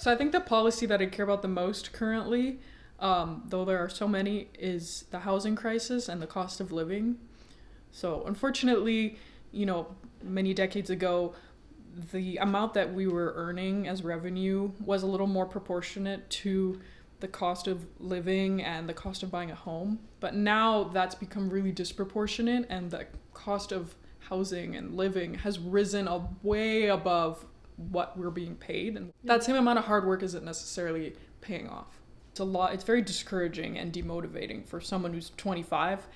So I think the policy that I care about the most currently, though there are so many, is the housing crisis and the cost of living. So unfortunately, many decades ago, the amount that we were earning as revenue was a little more proportionate to the cost of living and the cost of buying a home. But now that's become really disproportionate, and the cost of housing and living has risen way above what we're being paid. And that same amount of hard work isn't necessarily paying off. It's a lot. It's very discouraging and demotivating for someone who's 25,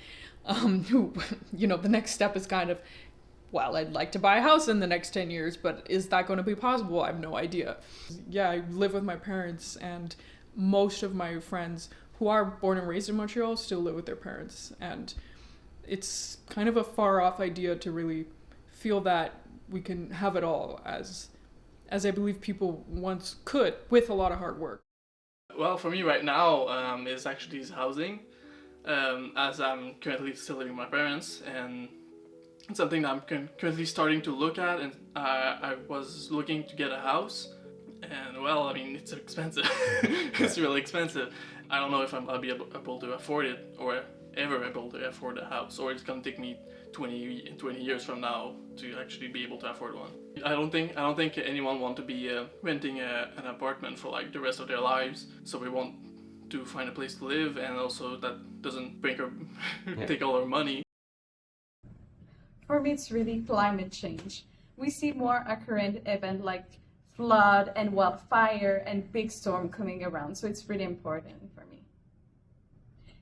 who, the next step is kind of, well, I'd like to buy a house in the next 10 years, but is that going to be possible? I have no idea. Yeah, I live with my parents, and most of my friends who are born and raised in Montreal still live with their parents. And it's kind of a far off idea to really feel that we can have it all as I believe people once could with a lot of hard work. Well, for me right now, is actually is housing, as I'm currently still living with my parents, and it's something that I'm currently starting to look at, and I was looking to get a house, and well, I mean, it's expensive. It's really expensive. I don't know if I'll be able to afford it, or ever able to afford a house, or it's gonna take me 20 years from now to actually be able to afford one. I don't think anyone want to be renting an apartment for like the rest of their lives, so we want to find a place to live, and also that doesn't break our take all our money. For me, it's really climate change. We see more occurrent events like flood and wildfire and big storm coming around, so it's really important for me.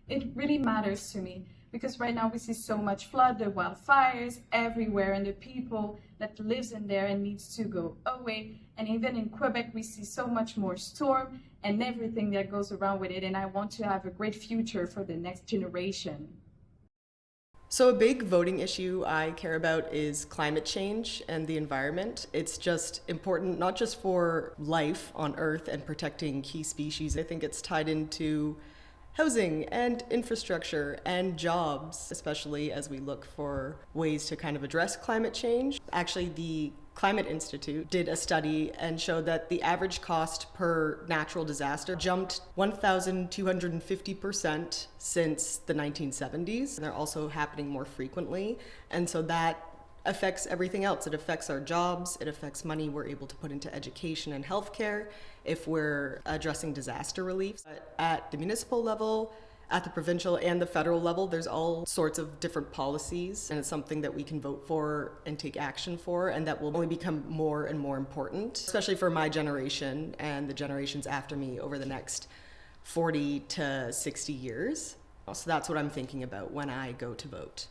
It really matters to me because right now we see so much flood, the wildfires everywhere, and the people that lives in there and needs to go away. And even in Quebec, we see so much more storm and everything that goes around with it. And I want to have a great future for the next generation. So a big voting issue I care about is climate change and the environment. It's just important not just for life on Earth and protecting key species. I think it's tied into housing and infrastructure and jobs, especially as we look for ways to kind of address climate change. Actually, the Climate Institute did a study and showed that the average cost per natural disaster jumped 1,250% since the 1970s. They're also happening more frequently. And so that affects everything else. It affects our jobs, it affects money we're able to put into education and healthcare if we're addressing disaster relief. At the municipal level, at the provincial and the federal level, there's all sorts of different policies, and it's something that we can vote for and take action for, and that will only become more and more important, especially for my generation and the generations after me over the next 40 to 60 years. So that's what I'm thinking about when I go to vote.